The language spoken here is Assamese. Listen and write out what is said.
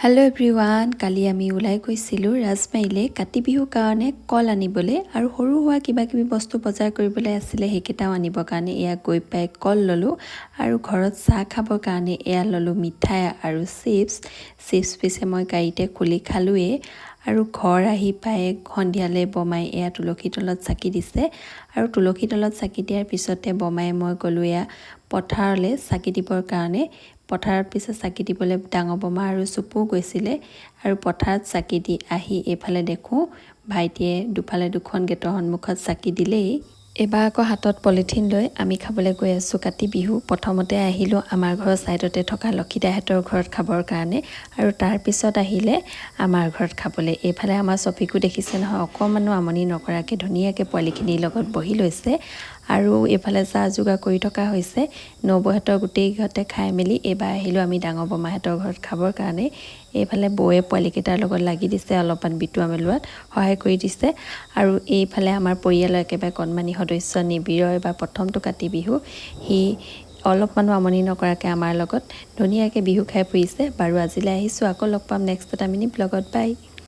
हेलो एभ्रिवान काली आमी उলাই গৈছিলো ৰাজমাইলে কাতি বিহু কাৰণে কল আনিবলে আৰু সৰু হোৱা কিবা কিবি বস্তু বজাৰ কৰিবলৈ আছিল হেকেটাও আনিব কাৰণে এয়া গৈ পাই কল ললো আৰু ঘৰত চাহ খাবৰ কাৰণে এয়া ললো মিঠাই আৰু চিপছ পিছে মই গাড়ীতে খুলি খালোৱে আৰু ঘৰ আহি পাই সন্ধিয়ালে বমাই এয়া তুলসী তলত চাকি দিছে আৰু তুলসী তলত চাকি দিয়াৰ পিছতে বমাই মই গলো এয়া পথাৰলে চাকি দিবৰ কাৰণে পথাৰত পিছে চাকি দিবলৈ ডাঙৰ বমা আৰু সুপু গৈছিলে আৰু পথাৰত চাকি দি আহি এফালে দেখো ভাইটিয়ে দুফালে দুখন গেটৰ সন্মুখত চাকি দিলেই এবাৰ আকৌ হাতত পলিথিন লৈ আমি খাবলৈ গৈ আছো কাতি বিহু প্ৰথমতে আহিলো আমাৰ ঘৰৰ সাইডতে থকা লক্ষিদাহঁতৰ ঘৰত খাবৰ কাৰণে আৰু তাৰ পিছত আহিলে আমাৰ ঘৰত খাবলৈ এফালে আমাৰ সফিকো দেখিছে নহয় অকমানো আমনি নকৰাকে ধুনীয়াকে পোৱালিখিনিৰ লগত বহি লৈছে আৰু এফালে যা যোগা কৰি থকা হৈছে নবহঁতৰ গোটেই ঘৰতে খাই মেলি এবাৰ আহিলো আমি ডাঙৰ বমাহঁতৰ ঘৰত খাবৰ কাৰণে এইফালে বৌয়ে পোৱালিকেইটাৰ লগত লাগি দিছে অলপমান বিটুৱা মেলোৱাত সহায় কৰি দিছে আৰু এইফালে আমাৰ পৰিয়ালৰ একেবাৰে কণমানি সদস্য নিবিৰৰ বা প্ৰথমটো কাতি বিহু হি অলপমানো আমনি নকৰাকে আমাৰ লগত ধুনীয়াকে বিহু খাই ফুৰিছে বাৰু আজিলৈ আহিছো আকৌ লগ পাম নেক্সট এটা মিনি ব্লগত বাই